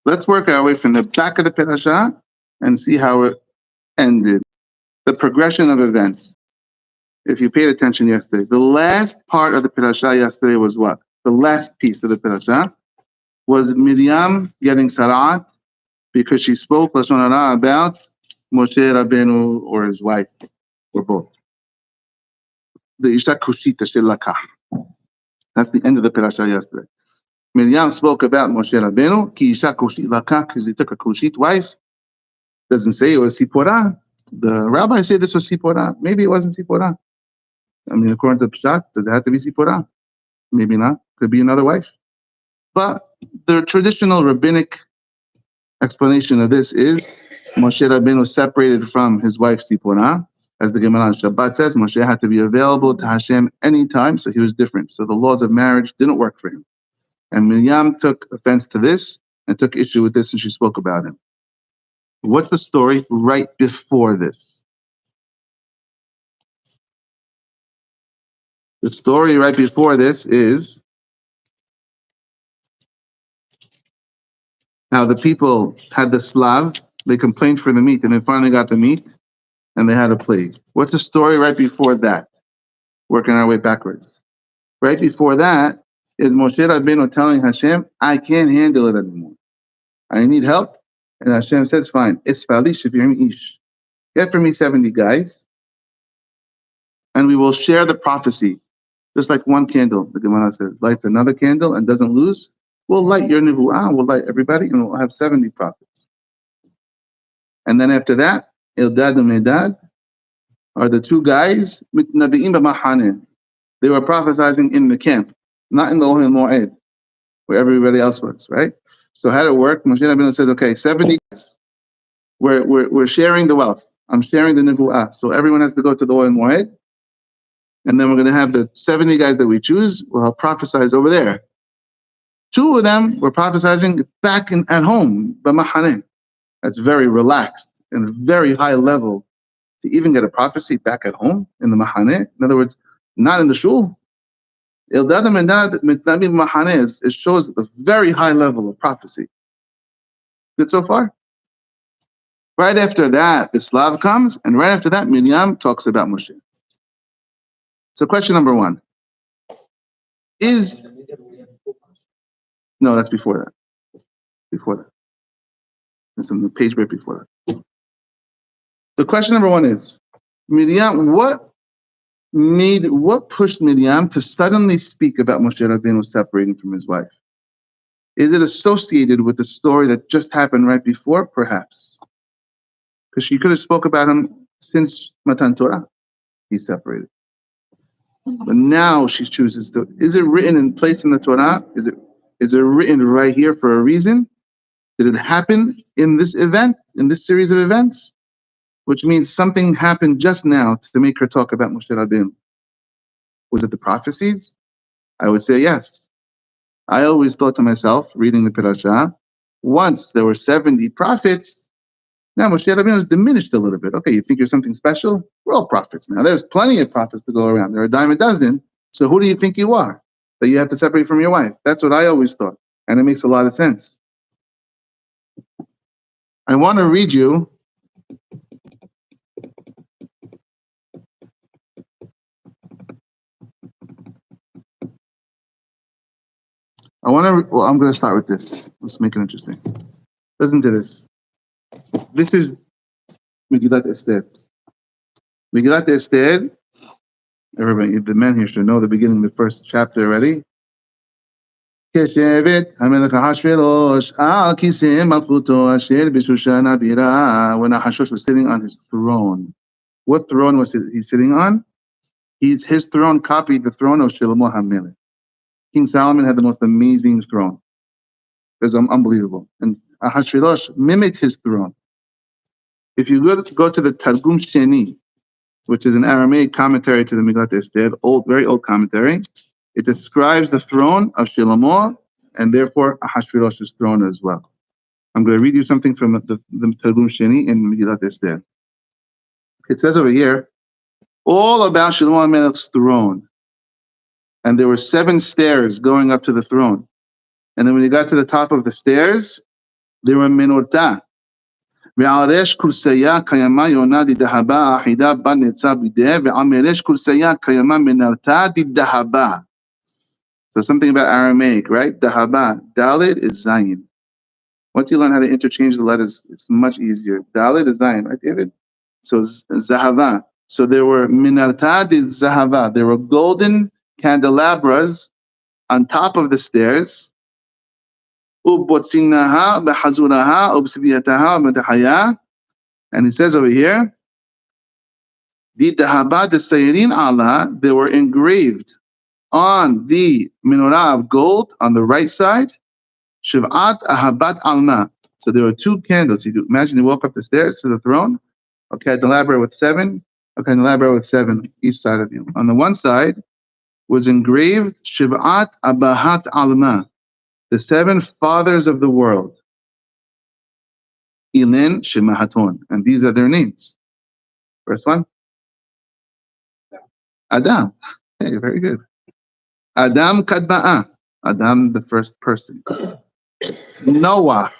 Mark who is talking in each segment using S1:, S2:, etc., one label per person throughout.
S1: Let's work our way from the back of the parasha and see how it ended. The progression of events. If you paid attention yesterday, the last part of the parasha yesterday was what? The last piece of the parasha was Miriam getting sarat because she spoke lashon hara about Moshe Rabbeinu or his wife, or both. The Isha Kushita Shelakah. That's the end of the parasha yesterday. Miriam spoke about Moshe Rabbeinu, ki Isha Kushit Lakah, because he took a Kushit wife. Doesn't say it was Sipporah. The rabbi said this was Sipporah. Maybe it wasn't Sipporah. I mean, according to Pshat, does it have to be Sipporah? Maybe not. Could be another wife. But the traditional rabbinic explanation of this is Moshe Rabbeinu separated from his wife Sipporah. As the Gemara on Shabbat says, Moshe had to be available to Hashem anytime, so he was different. So the laws of marriage didn't work for him. And Miriam took offense to this and took issue with this, and she spoke about him. What's the story right before this? The story right before this is how the people had the slav, they complained for the meat, and they finally got the meat, and they had a plague. What's the story right before that? Working our way backwards. Right before that is Moshe Rabbeinu telling Hashem, I can't handle it anymore. I need help. And Hashem says, fine, Isfali Shavirim Ish. Get for me 70 guys, and we will share the prophecy. Just like one candle, the Gemara says, lights another candle and doesn't lose. We'll light your nivu'ah, we'll light everybody, and we'll have 70 prophets. And then after that, Eldad and Medad are the two guys, mitnabi'im b'mahaneh. They were prophesying in the camp, not in the Ohel Moed, where everybody else was, right? So how did it work? Moshe Rabbeinu said, okay, 70 guys. We're sharing the wealth. I'm sharing the nivu'ah. So everyone has to go to the Ohel Moed. And then we're going to have the 70 guys that we choose will help prophesize over there. 2 of them were prophesying back at home, b'mahaneh. That's very relaxed and very high level to even get a prophecy back at home in the mahaneh. In other words, not in the shul. Eldad and Medad mahaneh, it shows a very high level of prophecy. Good so far? Right after that, the Slav comes, and right after that, Miriam talks about Moshe. So question number 1 is, no, that's before that. Before that. It's on the page right before that. The question number 1 is, Miriam, what pushed Miriam to suddenly speak about Moshe Rabbeinu separating from his wife? Is it associated with the story that just happened right before? Perhaps. Because she could have spoke about him since Matan Torah. He separated. But now she chooses to. Is it written in place in the Torah? Is it written right here for a reason? Did it happen in this event, in this series of events? Which means something happened just now to make her talk about Moshe Rabbeinu. Was it the prophecies? I would say yes. I always thought to myself, reading the parasha, once there were 70 prophets, now Moshe Rabbeinu is diminished a little bit. Okay, you think you're something special? We're all prophets now. There's plenty of prophets to go around. There are a dime a dozen. So who do you think you are? That you have to separate from your wife? That's what I always thought. And it makes a lot of sense. I want to read you I'm going to start with this. Let's make it interesting. Listen to this. This is Megillat Esther. Megillat Esther, everybody, the men here should know the beginning of the first chapter already. When Ahasuerus was sitting on his throne. What throne was he sitting on? His throne copied the throne of Shlomo HaMelech. King Solomon had the most amazing throne. It was unbelievable. And Ahasuerus mimicked his throne. If you go to the Targum Sheni, which is an Aramaic commentary to the Megillat Esther, very old commentary, it describes the throne of Shlomo and therefore Ahasuerus' throne as well. I'm going to read you something from the Targum Sheni in Megillat Esther. It says over here, all about Shlomo HaMelech's throne. And there were 7 stairs going up to the throne. And then when you got to the top of the stairs, They were minorta. ועל כורסיה קיימה יונה דדהבה אחידה בה נצא בידי ועל כורסיה קיימה מנרתה דדהבה. So something about Aramaic, right? Dahaba. Dalit is Zayin. Once you learn how to interchange the letters, it's much easier. Dalit is Zayin, right, David? So Zahava. So there were minarta de Zahava. There were golden candelabras on top of the stairs. Ubbotsinaha behazuraha ubsibiyataha medahaya. And it says over here, the Dahaba de Sayirin Allah, they were engraved on the menorah of gold on the right side. Shiv'at ahabat alma. So there were two candles. You could imagine you walk up the stairs to the throne. A candelabra with seven. A candelabra with seven each side of you. On the one side was engraved Shiv'at abahat alma, the seven fathers of the world. Ilin Shemahaton. And these are their names. First one. Adam. Hey, very good. Adam Kadba'a. Adam, the first person. Noah.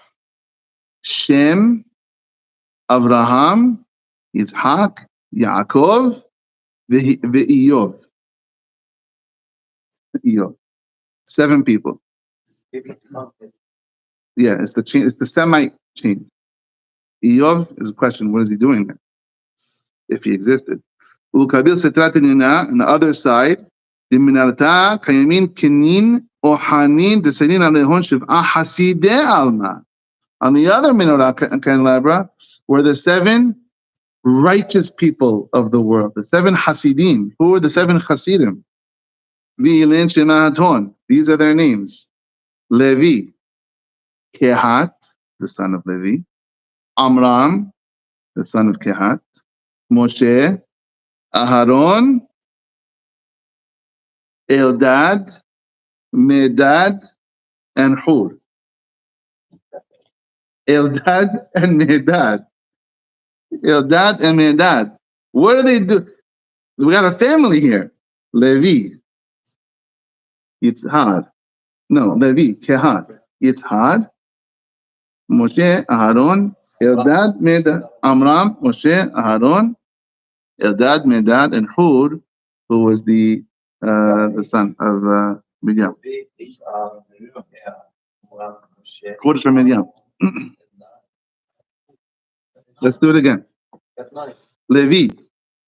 S1: Shem. Avraham. Yitzhak. Yaakov. Ve'iyov. Iyov. Seven people. Yeah, it's the chain. It's the Semite chain. Iyov is a question. What is he doing there? If he existed. Ukabil Setratinina on the other side. Diminarta Kayamin Kinin Ohanin Desanin Alehon Shiv'a Haside Alma. On the other menorah candelabra were the seven righteous people of the world, the seven Hasidim. Who were the seven Hasidim? V'ilin Shemahaton. These are their names. Levi, Kehat, the son of Levi. Amram, the son of Kehat. Moshe, Aharon, Eldad, Medad, and Hur. Eldad and Medad. Eldad and Medad. What do they do? We got a family here. Levi. Yitzhak. No, Levi, Kehat. Yitzhak. Moshe, Aharon, Eldad, Medad. Amram, Moshe, Aharon, Eldad, Medad, and Hur, who was the son of Miriam. Hur is from Miriam. Let's do it again. Levi,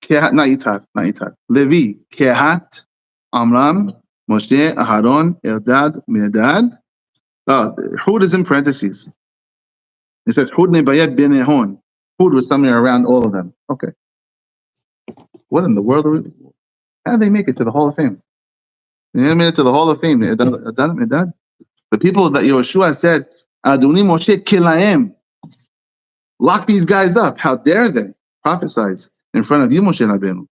S1: Kehat, not Yitzhak. Levi, Kehat, Amram, Moshe, Aharon, Eldad, Medad. Hud is in parentheses. It says Hud nebayet ben Ehon. Hud was somewhere around all of them. Okay. What in the world are we? How did they make it to the Hall of Fame? They made it to the Hall of Fame. The people that Yehoshua said, Adoni Moshe kilaim. Lock these guys up. How dare they prophesize in front of you, Moshe Rabbeinu?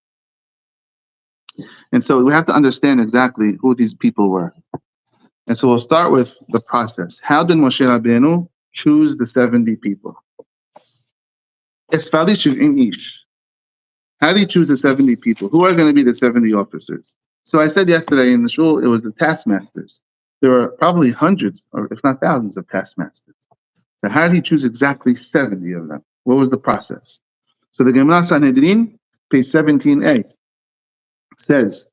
S1: And so we have to understand exactly who these people were. And so we'll start with the process. How did Moshe Rabbeinu choose the 70 people? Esfali Shiv'im Ish. How do you choose the 70 people? Who are going to be the 70 officers? So I said yesterday in the shul, it was the taskmasters. There were probably hundreds, or if not thousands, of taskmasters. So how did he choose exactly 70 of them? What was the process? So the Gemara Sanhedrin, page 17a, says,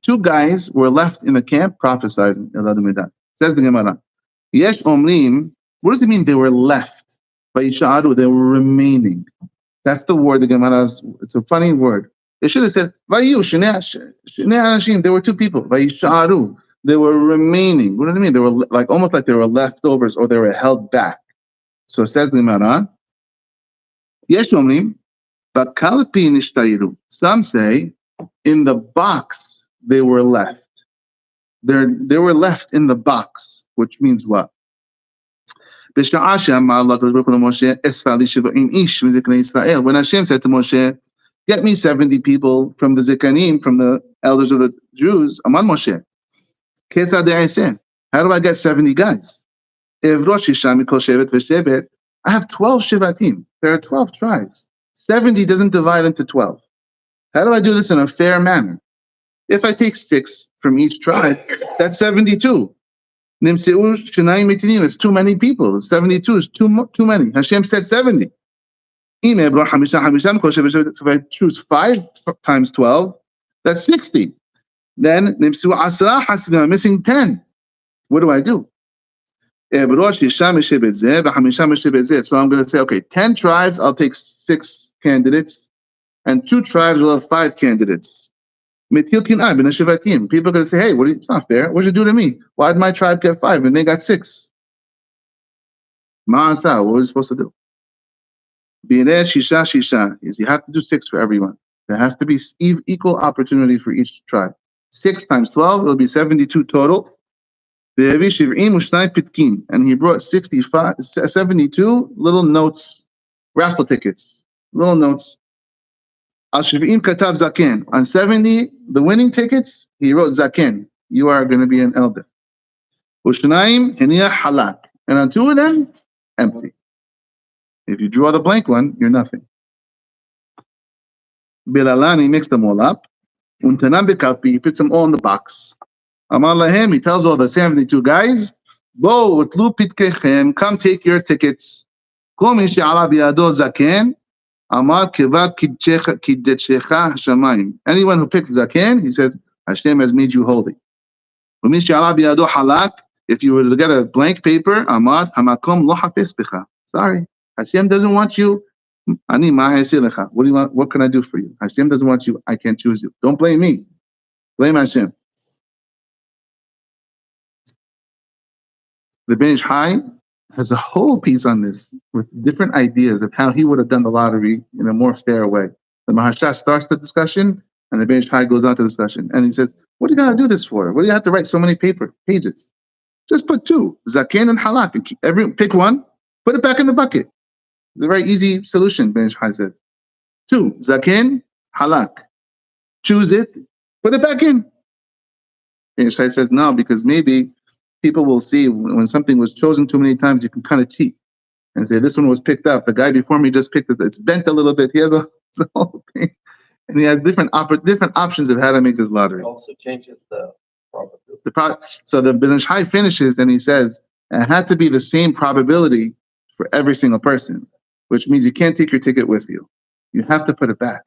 S1: two guys were left in the camp prophesying. Says the Gemara. Yesh Omrim, what does it mean they were left? They were remaining. That's the word the Gemara has. It's a funny word. They should have said, they were two people. They were remaining. What does it mean? They were like almost like they were leftovers or they were held back. So it says the Gemara. Yesh Omrim, some say in the box they were left. They were left in the box, which means what? When Hashem said to Moshe, get me 70 people from the Zikanim, from the elders of the Jews, Aman Moshe. How do I get 70 guys? I have 12 Shivatim. There are 12 tribes. 70 doesn't divide into 12. How do I do this in a fair manner? If I take 6 from each tribe, that's 72. It's too many people. 72 is too many. Hashem said 70. So if I choose 5 times 12, that's 60. Then I'm missing 10. What do I do? So I'm going to say, okay, 10 tribes, I'll take 6 candidates, and 2 tribes will have 5 candidates. People are going to say, hey, it's not fair. What did you do to me? Why did my tribe get 5 and they got 6? What was supposed to do? Is you have to do 6 for everyone. There has to be equal opportunity for each tribe. 6 times 12, it'll be 72 total. And he brought 72 little notes, raffle tickets, little notes. On 70, the winning tickets, he wrote Zaken. You are going to be an elder. And on 2 of them, empty. If you draw the blank one, you're nothing. Bilalani mixed them all up. He puts them all in the box. He tells all the 72 guys, come take your tickets. Anyone who picks Zaken, he says, Hashem has made you holy. If you were to get a blank paper, sorry, Hashem doesn't want you. What do you want? What can I do for you? Hashem doesn't want you. I can't choose you. Don't blame me. Blame Hashem. The Ben Ish Chai has a whole piece on this with different ideas of how he would have done the lottery in a more fair way. The Maharsha starts the discussion, and the Ben Ish Chai goes on to the discussion. And he says, what do you got to do this for? What do you have to write so many pages? Just put 2, Zaken and Halak. Pick one, put it back in the bucket. It's a very easy solution, Ben Ish Chai said. 2, Zaken, Halak. Choose it, put it back in. Ben Ish Chai says, no, because maybe people will see when something was chosen too many times, you can kind of cheat and say, this one was picked up. The guy before me just picked it. It's bent a little bit. He has the whole thing. And he has different options of how to make his lottery.
S2: It also changes the probability.
S1: So the Ben Ish Chai finishes and he says, it had to be the same probability for every single person, which means you can't take your ticket with you. You have to put it back.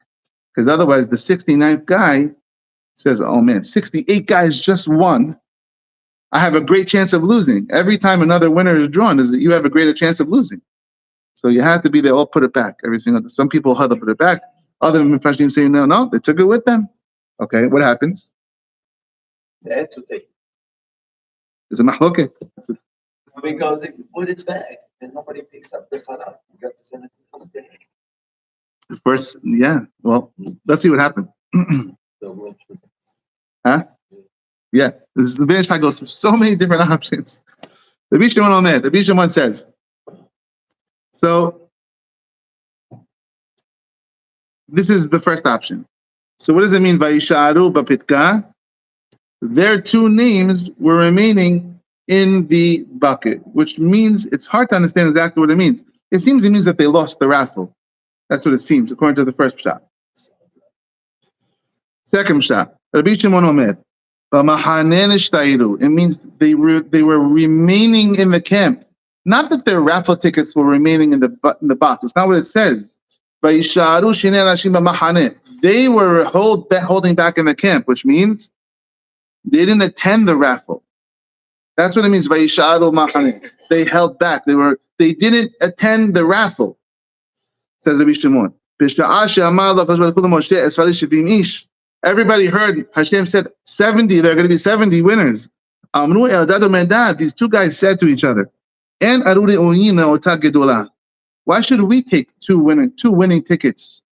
S1: Because otherwise the 69th guy says, oh man, 68 guys just won. I have a great chance of losing. Every time another winner is drawn, you have a greater chance of losing. So you have to be there. All put it back. Some people had to put it back. Other Mefashim say no, they took it with them. Okay, what happens?
S2: They had to take it.
S1: It's a mahloket.
S2: Because if you put it back, then nobody picks up the falak. You got 70 to stay.
S1: First, yeah. Well, let's see what happened. Huh? Yeah, the Ben Ish Chai goes through so many different options. The Bishimon says, so this is the first option. So what does it mean? Vayisharu bapitka. Their 2 names were remaining in the bucket, which means it's hard to understand exactly what it means. It means that they lost the raffle. That's what it seems, according to the first pshat. Second pshat. Rabbi Shimon Omer. It means they were remaining in the camp. Not that their raffle tickets were remaining in the box. It's not what it says. They were holding back in the camp, which means they didn't attend the raffle. That's what it means. They held back. They didn't attend the raffle. Says Rabbi Shimon. Everybody heard Hashem said 70, there are going to be 70 winners. These 2 guys said to each other, why should we take 2 winning tickets?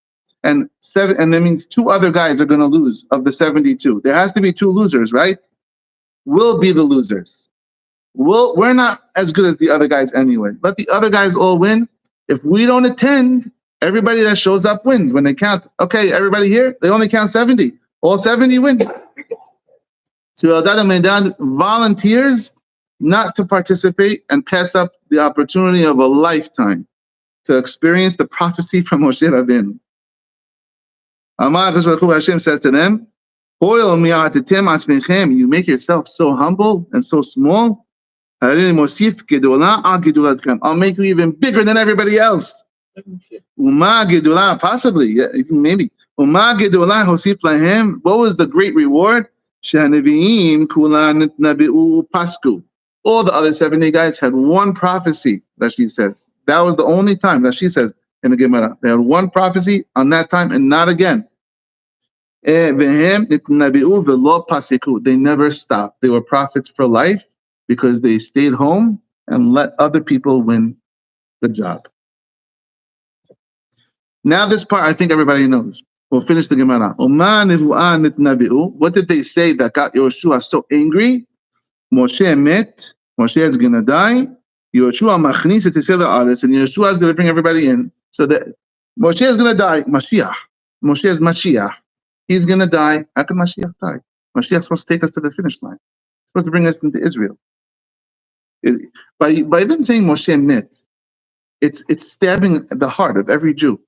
S1: And that means 2 other guys are going to lose of the 72. There has to be 2 losers, right? We'll be the losers. We're not as good as the other guys anyway. Let the other guys all win. If we don't attend, everybody that shows up wins. When they count, okay, everybody here, they only count 70. All 70 win. So Eldad Medan volunteers not to participate and pass up the opportunity of a lifetime to experience the prophecy from Moshe Rabbeinu. Hashem says to them, you make yourself so humble and so small. I'll make you even bigger than everybody else. Possibly, yeah, maybe. What was the great reward? All the other 70 guys had one prophecy that she says. That was the only time that she says in the Gemara. They had one prophecy on that time and not again. They never stopped. They were prophets for life because they stayed home and let other people win the job. Now this part I think everybody knows. We'll finish the Gemara. What did they say that got Yehoshua so angry? Moshe met. Moshe is going to die. Yehoshua machnis et Yisrael ha'aretz, and Yehoshua is going to bring everybody in. So that Moshe is going to die. Mashiach. Moshe is Mashiach. He's going to die. How can Mashiach die? Mashiach is supposed to take us to the finish line. He's supposed to bring us into Israel. By them saying Moshe met, it's stabbing the heart of every Jew.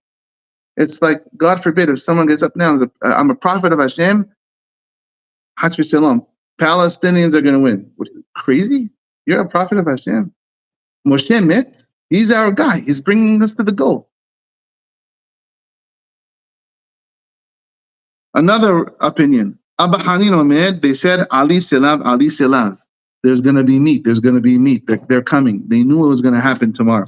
S1: It's like, God forbid, if someone gets up now, I'm a prophet of Hashem, Chas v'shalom, Palestinians are going to win. What, crazy? You're a prophet of Hashem? Moshe met, he's our guy. He's bringing us to the goal. Another opinion. Abba Hanin Omed, they said, Ali Selav, Ali Selav. There's going to be meat. There's going to be meat. They're coming. They knew it was going to happen tomorrow.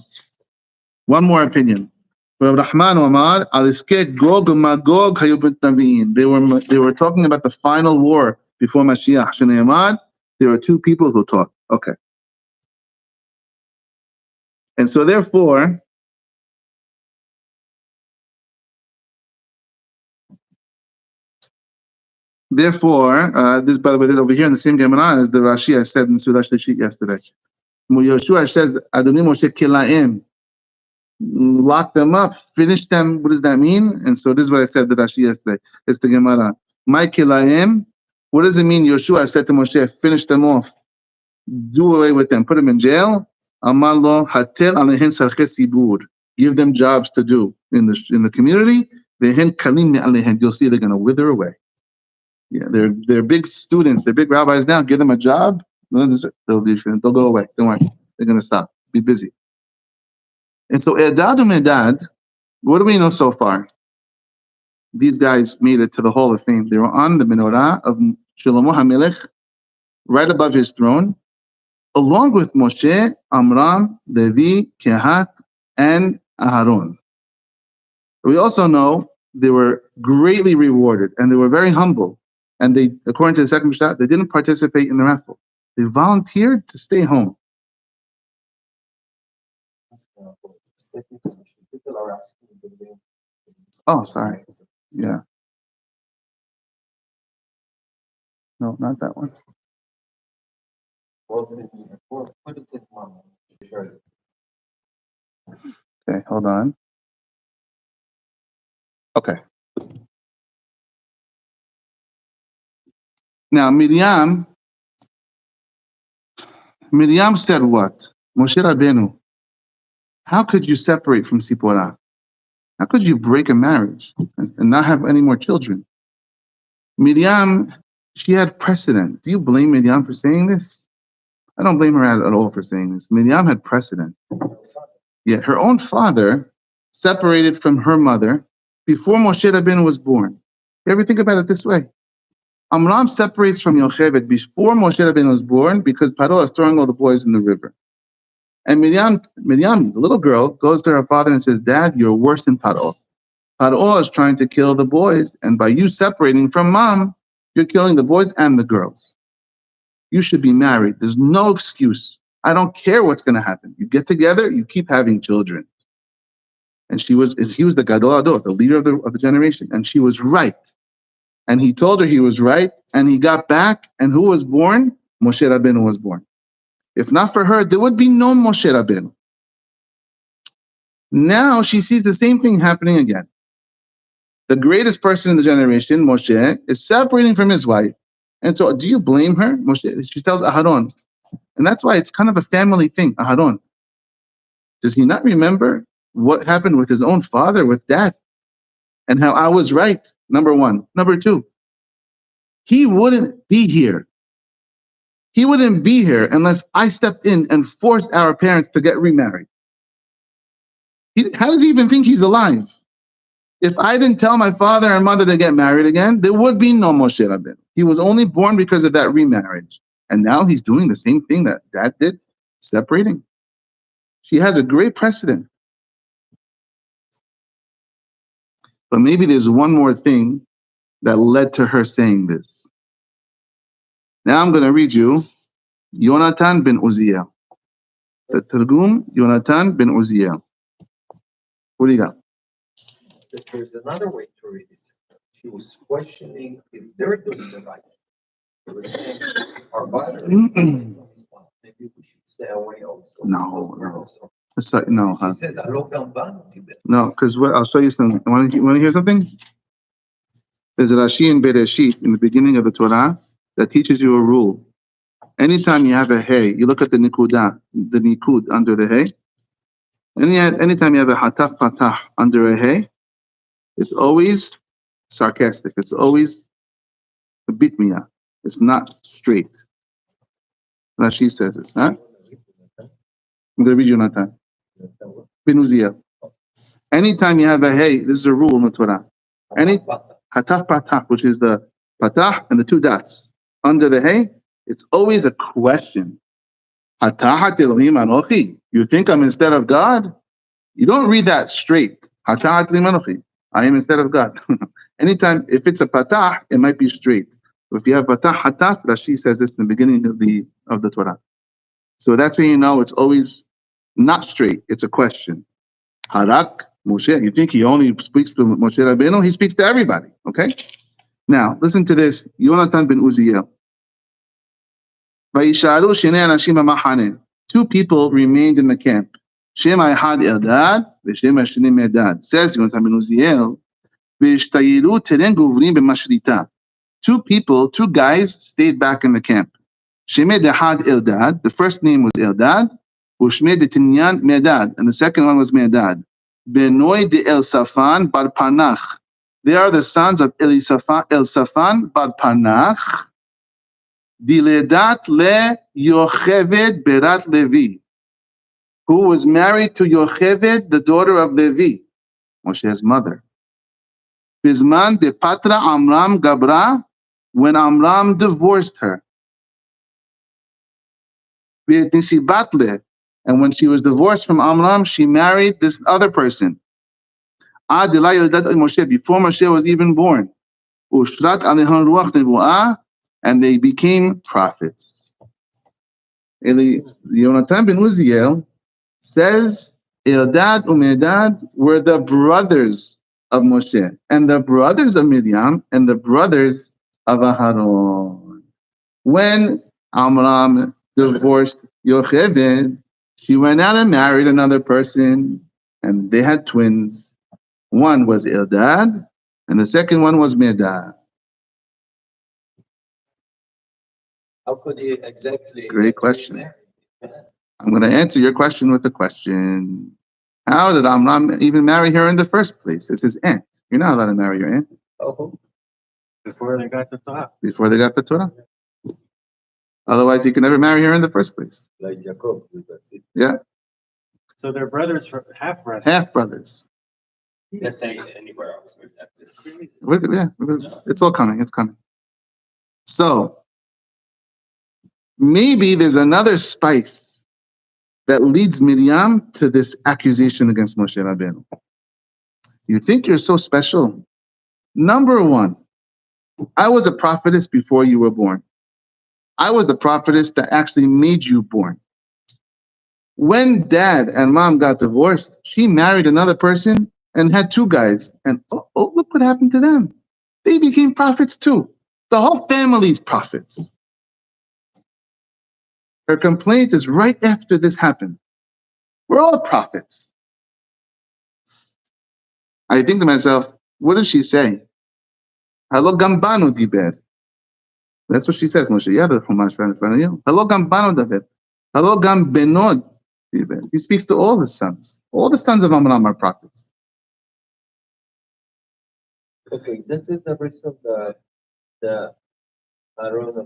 S1: One more opinion. Rahman Omar, Gog Magog Hayubit Naviin. They were talking about the final war before Mashiach. Shneimad, there were two people who talked. Okay. And so therefore, this, by the way, over here in the same Gemara as the Rashi I said in Surah Shlishit yesterday. Yehoshua says, Adoni Moshe Kilaim. Lock them up, finish them. What does that mean? And so this is what I said to Rashi yesterday. It's the Gemara. My Kilaim. What does it mean? Yehoshua said to Moshe, finish them off. Do away with them. Put them in jail. Amar lo hatel alehin sarche sibur. Give them jobs to do in the community. Vehen kalim alehin. You'll see they're going to wither away. Yeah, they're big students. They're big rabbis now. Give them a job. They'll go away. Don't worry. They're going to stop. Be busy. And so Edad Medad, what do we know so far? These guys made it to the Hall of Fame. They were on the menorah of Shlomo HaMelech, right above his throne, along with Moshe, Amram, Levi, Kehat, and Aharon. We also know they were greatly rewarded, and they were very humble. And they, according to the second Mishnah, they didn't participate in the raffle. They volunteered to stay home. Oh, sorry. Yeah. No, not that one. Okay, hold on. Okay. Now, Miriam said what? Moshe Rabbeinu, how could you separate from Sipporah? How could you break a marriage and not have any more children? Miriam, she had precedent. Do you blame Miriam for saying this? I don't blame her at all for saying this. Miriam had precedent. Yeah, her own father separated from her mother before Moshe Rabbeinu was born. You ever think about it this way? Amram separates from Yocheved before Moshe Rabbeinu was born because Paro is throwing all the boys in the river. And Miriam, the little girl, goes to her father and says, Dad, you're worse than Paro. Paro is trying to kill the boys, and by you separating from mom, you're killing the boys and the girls. You should be married. There's no excuse. I don't care what's going to happen. You get together, you keep having children. And he was the Gadol Ador, the leader of the generation, and she was right. And he told her he was right, and he got back, and who was born? Moshe Rabbeinu was born. If not for her, there would be no Moshe Rabbeinu. Now she sees the same thing happening again. The greatest person in the generation, Moshe, is separating from his wife. And so do you blame her? Moshe, she tells Aharon. And that's why it's kind of a family thing, Aharon. Does he not remember what happened with his own father, with dad? And how I was right, number one. Number two, he wouldn't be here. he wouldn't be here unless I stepped in and forced our parents to get remarried. How does he even think he's alive? If I didn't tell my father and mother to get married again, there would be no Moshe Rabbeinu. He was only born because of that remarriage. And now he's doing the same thing that dad did, separating. She has a great precedent. But maybe there's one more thing that led to her saying this. Now I'm going to read you Yonatan ben Uziel. The Targum, Yonatan ben Uziel. What do you got?
S2: There's another way to read it. She was questioning if they're doing the right. It was saying, our father is doing this one. Maybe we should stay away also.
S1: No.
S2: No. She says,
S1: no, because I'll show you something. Want to hear something? There's a Rashi in Bereshit in the beginning of the Torah that teaches you a rule. Anytime you have a hey, you look at the nikudah, the nikud under the hey. Anytime you have a hataf patah under a hey, it's always sarcastic. It's always a bitmiyah. It's not straight. Rashi says it. Huh? I'm going to read you Natan. Ben Uziel. Anytime you have a hey, this is a rule in the Torah. Any hataf patah, which is the patah and the two dots under the hey, it's always a question. Hatahat Elohim Anochi. You think I'm instead of God? You don't read that straight. Hatahat Elohim Anochi. I am instead of God. Anytime, if it's a patah, it might be straight. If you have patah hataf, Rashi says this in the beginning of the Torah. So that's how you know it's always not straight. It's a question. Harak Moshe. You think he only speaks to Moshe Rabbeinu? He speaks to everybody. Okay. Now listen to this. Yonatan ben Uziel. Vayisharu shnei anashim b'machane. Two people remained in the camp. Shem Ehad Eldad v'Shem Hasheni Medad. Says Yonatan ben Uziel. V'ishtayiru teren guvrim b'mashrita. Two guys stayed back in the camp. Shemei Ehad Eldad. The first name was Eldad. Ushmei Tinyan Medad, and the second one was Medad. Benoi de Elsafan bar Panach. They are the sons of Elsafan bar Panach. Diledat le Yocheved berat Levi, who was married to Yocheved, the daughter of Levi, Moshe's mother. Bizman de Patra Amram Gabra, when Amram divorced her. Nisibatle. And when she was divorced from Amram, she married this other person. Before Moshe was even born. And they became prophets. Yonatan ben Uziel says Eldad and Medad were the brothers of Moshe, and the brothers of Miriam, and the brothers of Aharon. When Amram divorced Yocheved, she went out and married another person, and they had twins. One was Eldad, and the second one was Medad.
S2: How could he exactly?
S1: Great question. I'm going to answer your question with a question. How did Amram even marry her in the first place? It's his aunt. You're not allowed to marry your aunt.
S2: Oh.
S3: Before they got the Torah.
S1: Before they got the Torah. Otherwise, he could never marry her in the first place.
S2: Like Jacob.
S1: Yeah.
S3: So they're brothers, half brothers.
S1: Half brothers.
S4: You can say anywhere else.
S1: Yeah, it's all coming. It's coming. So maybe there's another spice that leads Miriam to this accusation against Moshe Rabbeinu. You think you're so special? Number one, I was a prophetess before you were born. I was the prophetess that actually made you born. When dad and mom got divorced, she married another person and had two guys. And oh, look what happened to them. They became prophets too. The whole family's prophets. Her complaint is right after this happened. We're all prophets. I think to myself, what did she say? Hello, Gambano diber. That's what she said, Moshe. You have the Chumash right in front of you. Hello, Gambano diber. Hello, Gambenod diber. He speaks to all his sons. All the sons of Amram are prophets.
S2: Okay, this is the verse of the I don't know.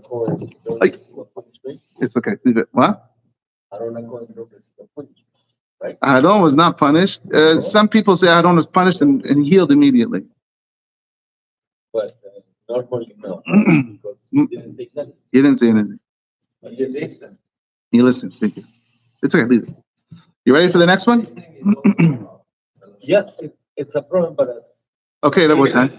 S1: It's okay. Leave it. What?
S2: Aaron received the punishment, right?
S1: Aaron was not punished. Some people say Aaron was punished and healed immediately.
S2: But normally no, because he didn't take nothing.
S1: He didn't say anything.
S2: But he listened.
S1: He listened. Thank you. It's okay. Leave it. You ready for the next one?
S2: Yeah, it's a problem, but
S1: Okay, that was time.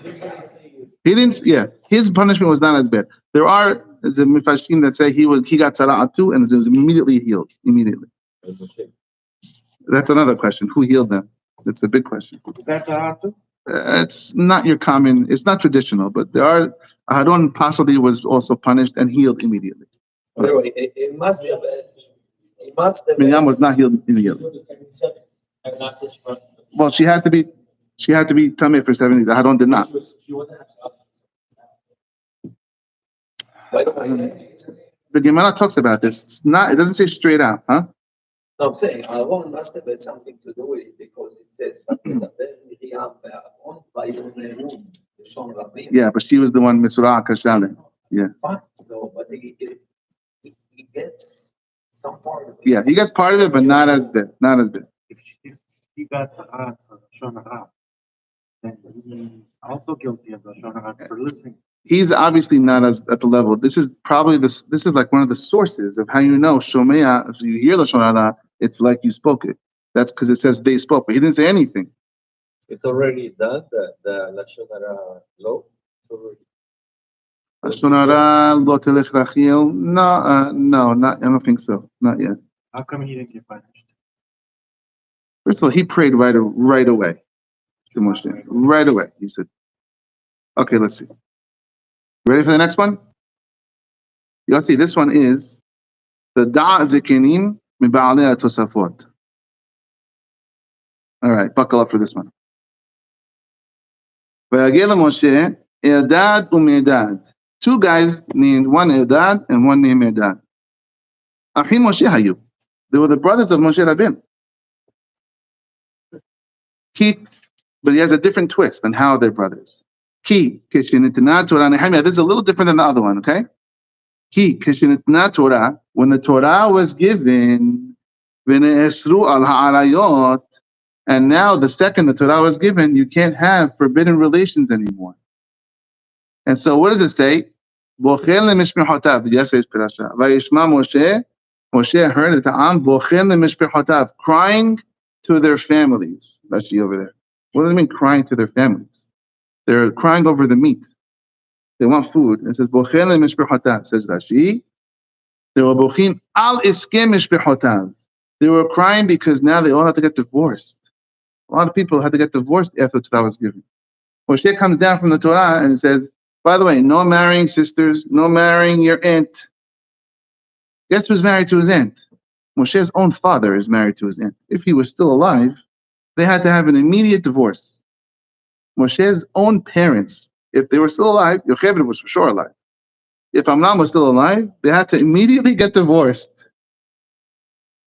S1: He didn't. Yeah, his punishment was not as bad. There are the mifashim that say he got tzara'at too, and it was immediately healed. Immediately. That's another question. Who healed them? That's a big question.
S3: That's hard to.
S1: It's not your common. It's not traditional, but there are. Aaron possibly was also punished and healed immediately.
S2: anyway, it must have been. It must have
S1: Miriam
S2: been.
S1: was not healed immediately. Well, she had to be. She had to be tameh for 70 days. Aaron did not.
S2: By the way,
S1: The Gemara talks about this. It's not. It doesn't say straight out, huh?
S2: no, I'm saying Aaron must have had something to do with it because it says,
S1: Yeah, but she was the one Misurah Kashale. Yeah.
S2: Fine, so, but he gets some part of it.
S1: Yeah, he gets part of it, but not as big. Not as big.
S3: If he got tzara'at for Lashon Hara, then he's also guilty of Lashon Hara for listening.
S1: He's obviously not as at the level. This is probably this is like one of the sources of how you know Shomea. If you hear Lashon Hara, it's like you spoke it. That's because it says they spoke, but he didn't say anything.
S2: It's already done, the Lashon Hara law. It's already.
S1: Lashon Hara lo telech rachil. No, not. I don't think so. Not yet.
S3: How come he didn't get punished?
S1: First of all, he prayed right away to Moshe. Right away, he said. Okay, let's see. Ready for the next one? You'll see. This one is the Da Zikenim Miba'alei Tosafot. All right, buckle up for this one. Vayagel Moshe Eldad uMedad. Two guys named one Eldad and one named Medad. Achim Moshe Hayu. They were the brothers of Moshe Rabbeinu. But he has a different twist on how they're brothers. This is a little different than the other one, okay? Torah, when the Torah was given, and now the second the Torah was given, you can't have forbidden relations anymore. And so what does it say? Yesterday's parasha. Moshe heard that the Am crying to their families. Rashi over there. What does it mean crying to their families? They're crying over the meat. They want food. It says, Bochen le-mishpechotav, says Rashi. They were bochim al iskem mishpechotav. They were crying because now they all have to get divorced. A lot of people had to get divorced after the Torah was given. Moshe comes down from the Torah and says, by the way, no marrying sisters, no marrying your aunt. Guess who's married to his aunt? Moshe's own father is married to his aunt. If he was still alive, they had to have an immediate divorce. Moshe's own parents, if they were still alive, Yocheved was for sure alive. If Amram was still alive, they had to immediately get divorced.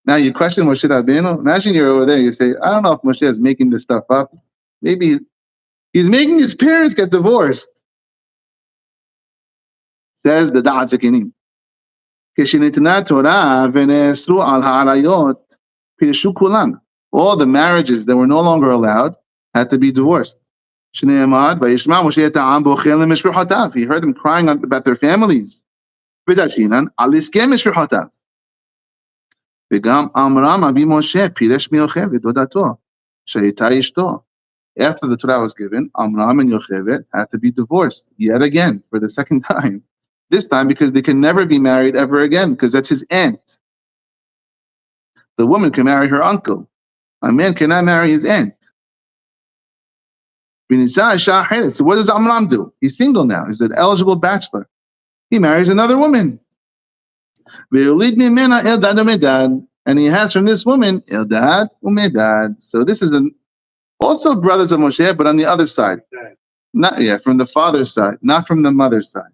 S1: Now you question Moshe Rabbeinu. Imagine you're over there, you say, I don't know if Moshe is making this stuff up. Maybe he's making his parents get divorced. Says the Da'at Zekinim. All the marriages that were no longer allowed had to be divorced. He heard them crying about their families. After the Torah was given, Amram and Yocheved had to be divorced yet again for the second time. This time because they can never be married ever again because that's his aunt. The woman can marry her uncle. A man cannot marry his aunt. So what does Amram do? He's single now. He's an eligible bachelor. He marries another woman. And he has from this woman, Eldad uMedad. So this is also brothers of Moshe, but on the other side. Not from the father's side, not from the mother's side.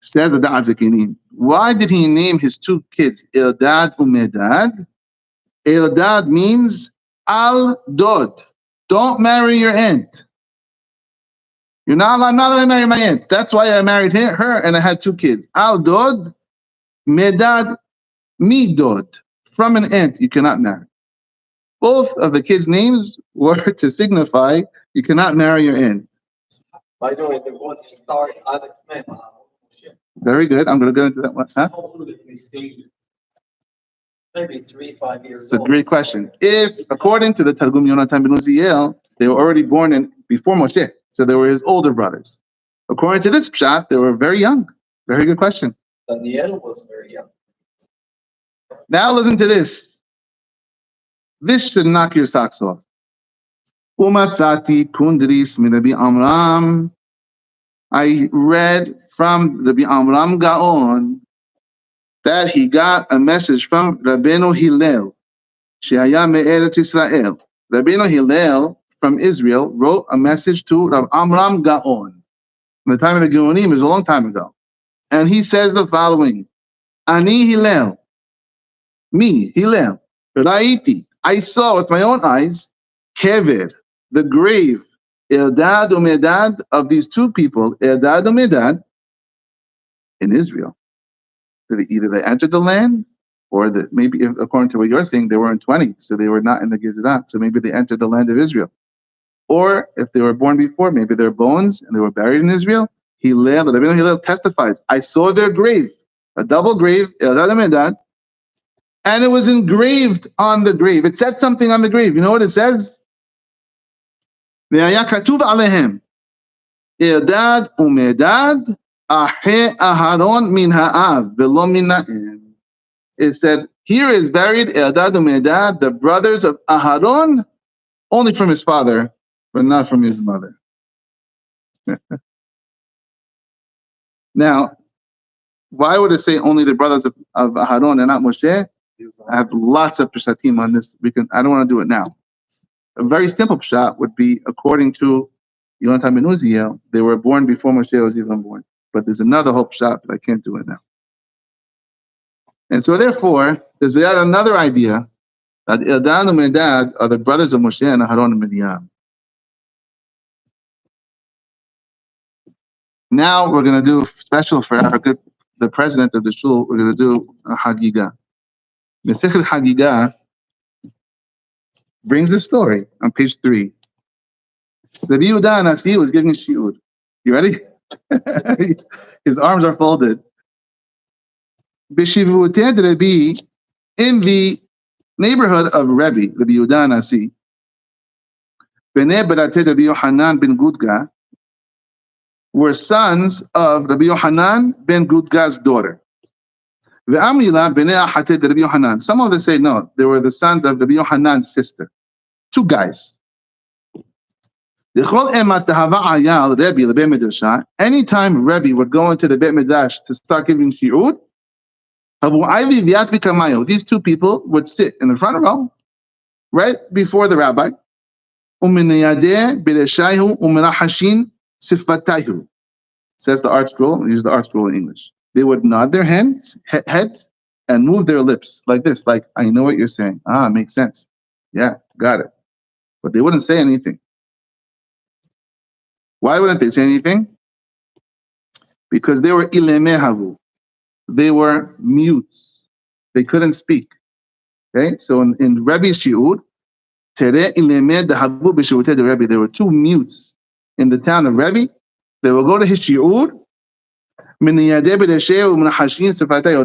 S1: Says the Da'at Zekinim. Why did he name his two kids Eldad uMedad? Eldad means al dod. Don't marry your aunt. You're not allowed to marry my aunt. That's why I married her and I had 2 kids. Al dod, medad, midod. From an aunt, you cannot marry. Both of the kids' names were to signify you cannot marry your aunt.
S2: By the way, there was a start on its man.
S1: Very good. I'm going to go into that one. Huh?
S4: How old did they stay?
S2: Maybe 3-5 years
S1: It's a
S2: old.
S1: great question. If, according to the Targum Yonatan ben Uziel, they were already born before Moshe, so they were his older brothers. According to this pshat, they were very young. Very good question.
S2: Daniel was very young.
S1: Now listen to this. This should knock your socks off. Umatsati kundris min Rabbi Amram. I read from Rabbi Amram Gaon that he got a message from Rabbeinu Hillel, Shehaya me'eretz Israel. Rabbeinu Hillel from Israel wrote a message to Rabbi Amram Gaon. In the time of the Geonim, it was a long time ago. And he says the following, Ani Hillel, me, Hillel, Ra'iti, I saw with my own eyes, Kever, the grave, Eldad Umedad of these 2 people, Eldad Umedad, in Israel. Either they entered the land, or that maybe, according to what you're saying, they were in 20, so they were not in the Gezerat, so maybe they entered the land of Israel. Or if they were born before, maybe their bones and they were buried in Israel. Hillel, the Rabbeinu Hillel testifies, I saw their grave, a double grave, Eldad Umedad, and it was engraved on the grave. It said something on the grave. You know what it says? והיה כתוב עליהם, אלדד ומדד, אחי אהרון מן האב, ולא מן האם. It said, here is buried Eldad umedad, the brothers of Aharon, only from his father, but not from his mother. Now, why would it say only the brothers of Aharon and not Moshe? I have lots of pshatim on this. I don't want to do it now. A very simple pshat would be, according to Yonatan ben Uziel, they were born before Moshe was even born. But there's another whole pshat, but I can't do it now. And so therefore, there's yet another idea that Eldad and Medad are the brothers of Moshe and Aharon and Miriam. Now we're going to do special for Africa, the president of the shul, we're going to do a Hagiga. Mesechel Hagiga brings a story on page 3. Rabbi Yehuda Nasi was giving shiur. You ready? His arms are folded. B'shivutei Rabbi, in the neighborhood of Rabbi Yehuda Nasi, Bnei Beratei Rabbi Yohanan ben Gudga were sons of Rabbi Yohanan ben Gudga's daughter. Ve'amila Bnei Achatei Rabbi Yohanan. Some of them say no, they were the sons of Rabbi Yohanan's sister. 2 guys. Anytime Rebbe would go into the Beit Midrash to start giving shiur, these 2 people would sit in the front row, right before the rabbi. Says the art scroll. We use the art scroll in English. They would nod their heads and move their lips like this, like, I know what you're saying. Makes sense. Yeah, got it. But they wouldn't say anything. Why wouldn't they say anything? Because they were ilemehavu. They were mutes. They couldn't speak. Okay, so in Rebbe's shiur, tere ileme dahavu b'shivutei de Rebbe. There were 2 mutes in the town of Rebbe. They will go to his shiur.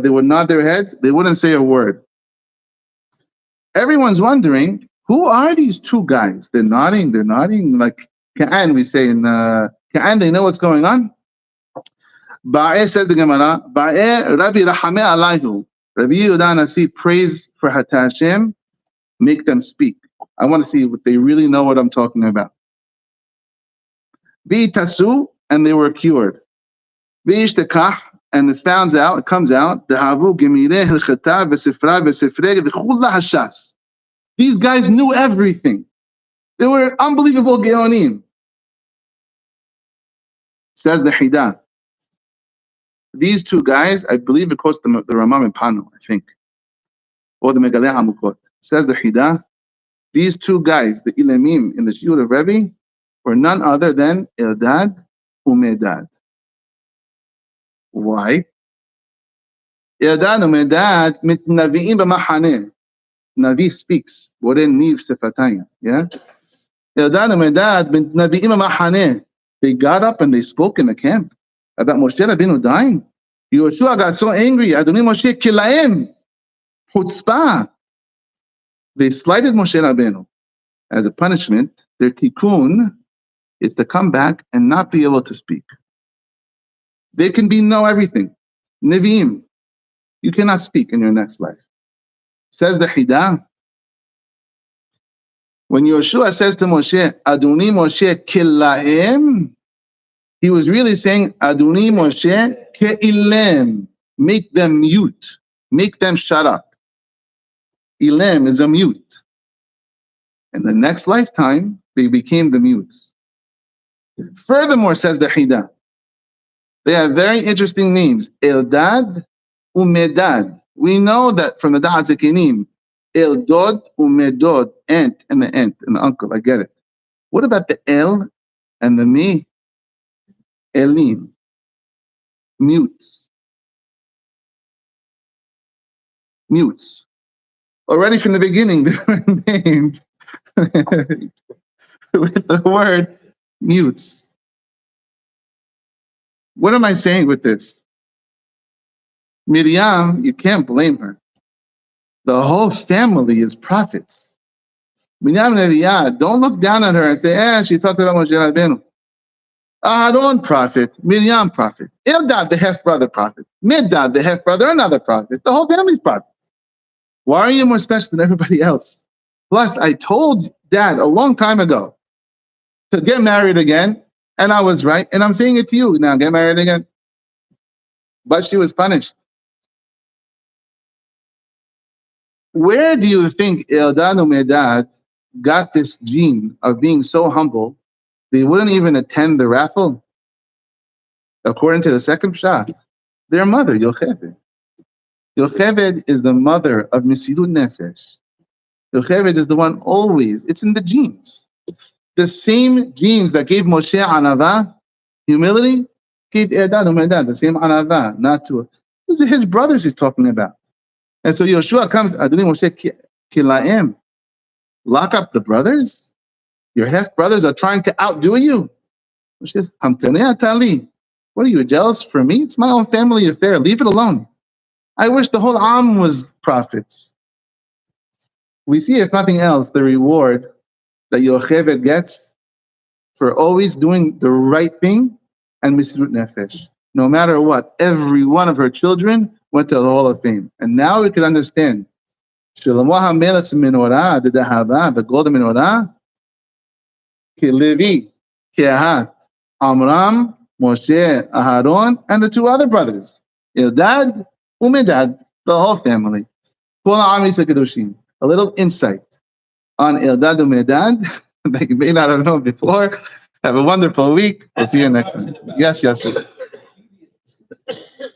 S1: They would nod their heads. They wouldn't say a word. Everyone's wondering, who are these 2 guys? They're nodding like Ka'an, we say in Ka'an, they know what's going on. Ba'eh, said the Gemara, Ba'eh Rabbi Rahame Alayhu. Rabbi Yehuda Nasi, praise for Hashem, make them speak. I want to see if they really know what I'm talking about. V'itasu, and they were cured. V'ishtekach, and it comes out, Dehavu gemireh hilchata v'sifra v'sifreg v'chula hashas. These guys knew everything. They were unbelievable geonim. Says the Hida. These 2 guys, I believe it quotes the Ramam and Pano, I think, or the Megaleh Hamukot. Says the Hida. These 2 guys, the Ilamim in the shiur of Rebbe, were none other than Eldad umedad. Why? Eldad umedad mitnavi'im b'machaneh. Navi speaks. Boren niv sefatayim. Yeah? Eldad umedad mitnavi'im b'machaneh. They got up and they spoke in the camp about Moshe Rabbeinu dying. Yehoshua got so angry. Adonai Moshe kilaim. Chutzpah. They slighted Moshe Rabbeinu. As a punishment, their tikkun is to come back and not be able to speak. They can know everything. Nevi'im. You cannot speak in your next life. Says the Hidah. When Yehoshua says to Moshe, Adonai Moshe kilaim, he was really saying, Adonai Moshe ke'ilem. Make them mute. Make them shut up. Ilem is a mute. In the next lifetime, they became the mutes. Furthermore, says the Hidah, they have very interesting names. Eldad umedad. We know that from the Da'at Zekinim, Eldod umedod, aunt and the uncle. I get it. What about the El and the Me? Elim. Mutes. Mutes. Already from the beginning, they were named with the word mutes. What am I saying with this? Miriam, you can't blame her. The whole family is prophets. Miriam Neviah, don't look down on her and say, she talked about Moshe Rabbeinu. Aaron, prophet. Miriam, prophet. Eldad, the half-brother, prophet. Medad, the half-brother, another prophet. The whole family's prophet. Why are you more special than everybody else? Plus, I told Dad a long time ago to get married again, and I was right, and I'm saying it to you now, get married again. But she was punished. Where do you think Eldad Umedad got this gene of being so humble, they wouldn't even attend the raffle? According to the second shot, their mother, Yocheved. Yocheved is the mother of Mesirut Nefesh. Yocheved is the one always, it's in the genes. The same genes that gave Moshe Anava, humility, gave Eldad Umedad, the same Anava, not to. These are his brothers he's talking about. And so Yehoshua comes, Adonai Moshe Kilaim, lock up the brothers? Your half-brothers are trying to outdo you? Moshe says, Hamkanei Atali. What are you, jealous for me? It's my own family affair. Leave it alone. I wish the whole Am was prophets. We see, if nothing else, the reward that Yocheved gets for always doing the right thing and Mesirut Nefesh. No matter what, every one of her children went to the Hall of Fame. And now we can understand. Shlomo HaMelech's menorah, the Dahava, the golden menorah, Levi, Kehat, Amram, Moshe, Aharon, and the two other brothers, Eldad, Umedad, the whole family. A little insight on Eldad Umedad that you may not have known before. Have a wonderful week. We'll see you next time. Yes.